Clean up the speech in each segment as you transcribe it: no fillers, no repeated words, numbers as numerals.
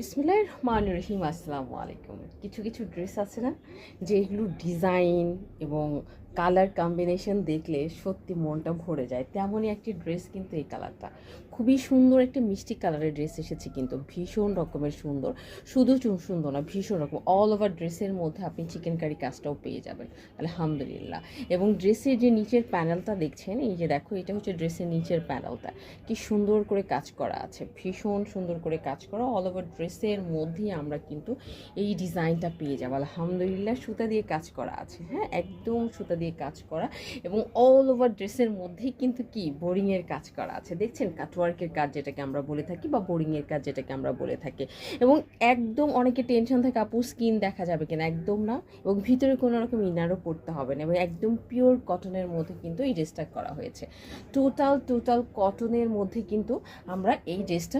বিসমিল্লাহির রহমানির রহিম। আসসালামু আলাইকুম। কিছু কিছু ড্রেস আছে না, যেগুলো ডিজাইন এবং কালার কম্বিনেশন দেখলে সত্যি মনটা ভরে যায়, তেমনই একটি ড্রেস কিন্তু এই কালারটা খুবই সুন্দর। একটা মিষ্টি কালারের ড্রেস এসেছে, কিন্তু ভীষণ রকমের সুন্দর। শুধু সুন্দর না, ভীষণ রকম অল ওভার ড্রেসের মধ্যে আপনি চিকেন কারি কাজটাও পেয়ে যাবেন, আলহামদুলিল্লাহ। এবং ড্রেসের যে নিচের প্যানেলটা দেখছেন, এই যে দেখো, এটা হচ্ছে ড্রেসের নিচের প্যানেলটা, কি সুন্দর করে কাজ করা আছে, ভীষণ সুন্দর করে কাজ করা। অল ওভার ড্রেসের মধ্যেই আমরা কিন্তু এই ডিজাইনটা পেয়ে যাবো, আলহামদুলিল্লাহ। সুতা দিয়ে কাজ করা আছে, হ্যাঁ, একদম সুতা দিয়ে কাজ করা। এবং অল ওভার ড্রেসের মধ্যেই কিন্তু কি বোরিংয়ের কাজ করা আছে, দেখছেন, কাটওয়ার্কের কাজ যেটাকে আমরা বলে থাকি, বা বোরিংয়ের কাজ যেটাকে আমরা বলে থাকি। এবং একদম অনেকে টেনশন থাকে, আপু স্কিন দেখা যাবে কিনা, একদম না। এবং ভিতরে কোনো রকম ইনারও পড়তে হবে না, এবং একদম পিওর কটনের মধ্যে কিন্তু এই ড্রেসটা করা হয়েছে। টোটাল কটনের মধ্যে কিন্তু আমরা এই ড্রেসটা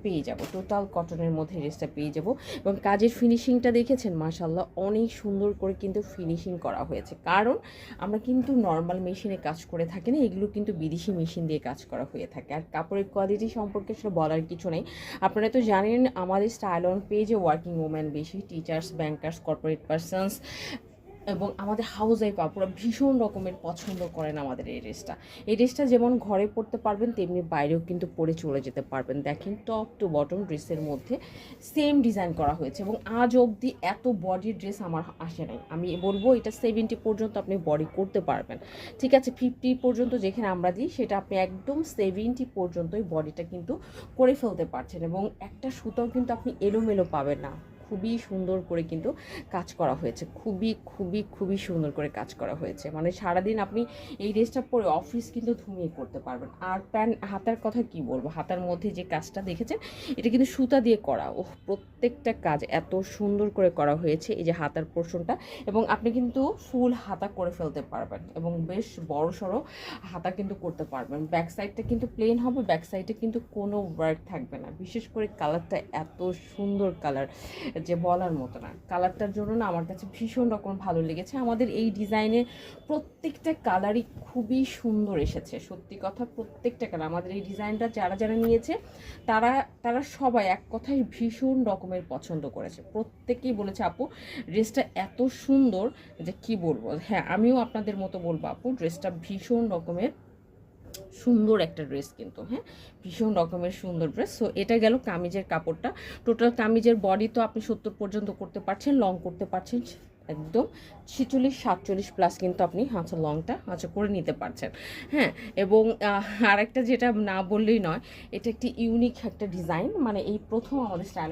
পেয়ে যাব। টোটাল কটনের মধ্যে ড্রেসটা পেয়ে যাব। এবং কাজের ফিনিশিংটা দেখেছেন, মাশাআল্লাহ, অনেক সুন্দর করে কিন্তু ফিনিশিং করা হয়েছে। কারণ আমরা কিন্তু নর্মাল মেশিনে কাজ করে থাকি না, এগুলো কিন্তু বিদেশি মেশিন দিয়ে কাজ করা হয়ে থাকে। আর কাপড়ের কোয়ালিটি সম্পর্কে আসলে বলার কিছু নেই। আপনারা তো জানেন আমাদের স্টাইল অন পেজে ওয়ার্কিং ওম্যান বেশি, টিচার্স, ব্যাংকার্স, কর্পোরেট পারসনস এবং আমাদের হাউস ওয়াইফ আপুরা ভীষণ রকমের পছন্দ করেন আমাদের এই ড্রেসটা। এই ড্রেসটা যেমন ঘরে পরতে পারবেন, তেমনি বাইরেও কিন্তু পরে চলে যেতে পারবেন। দেখেন, টপ টু বটম ড্রেসের মধ্যে সেম ডিজাইন করা হয়েছে। এবং আজ অবধি এত বডির ড্রেস আমার আসে নাই। আমি বলবো এটা 70 পর্যন্ত আপনি বডি করতে পারবেন, ঠিক আছে। 50 পর্যন্ত যেখানে আমরা দিই, সেটা আপনি একদম 70 পর্যন্তই বডিটা কিন্তু করে ফেলতে পারছেন। এবং একটা সুতাও কিন্তু আপনি এলোমেলো পাবেন না, খুবই সুন্দর করে কিন্তু কাজ করা হয়েছে, খুবই সুন্দর করে কাজ করা হয়েছে। মানে সারাদিন আপনি এই ড্রেসটা পরে অফিস কিন্তু ঘুমিয়ে করতে পারবেন। আর হাতার কথা কি বলবো, হাতার মধ্যে যে কাজটা দেখেছেন, এটা কিন্তু সুতা দিয়ে করা। ও প্রত্যেকটা কাজ এত সুন্দর করে করা হয়েছে, এই যে হাতার পোর্শনটা। এবং আপনি কিন্তু ফুল হাতা করে ফেলতে পারবেন, এবং বেশ বড় সড়ো হাতা কিন্তু করতে পারবেন। ব্যাক সাইডটা কিন্তু প্লেন হবে, ব্যাক সাইডে কিন্তু কোনো ওয়ার্ক থাকবে না। বিশেষ করে কালারটা এত সুন্দর কালার যে বলার মতো না। কালারটার জন্য না আমার কাছে ভীষণ রকম ভালো লেগেছে। আমাদের এই ডিজাইনের প্রত্যেকটা কালারই খুবই সুন্দর এসেছে, সত্যি কথা। প্রত্যেকটা কালার আমাদের এই ডিজাইনটা যারা যারা নিয়েছে, তারা তারা সবাই এক কথায় ভীষণ রকমের পছন্দ করেছে। প্রত্যেকেই বলেছে, আপু ড্রেসটা এত সুন্দর যে কি বলবো। হ্যাঁ, আমিও আপনাদের মতো বলবো, আপু ড্রেসটা ভীষণ রকমের সুন্দর একটা ড্রেস কিন্তু, হ্যাঁ, ভীষণ রকমের সুন্দর ড্রেস। সো এটা গেল কামিজের কাপড়টা। টোটাল কামিজের বডি তো আপনি 70 পর্যন্ত করতে পারছেন, লং করতে পারছেন একদম 46-47 প্লাস কিন্তু আপনি লংটা করে নিতে পারছেন, হ্যাঁ। এবং আরেকটা যেটা না বললেই নয়, এটা একটি ইউনিক একটা ডিজাইন, মানে এই প্রথম আমাদের স্টাইল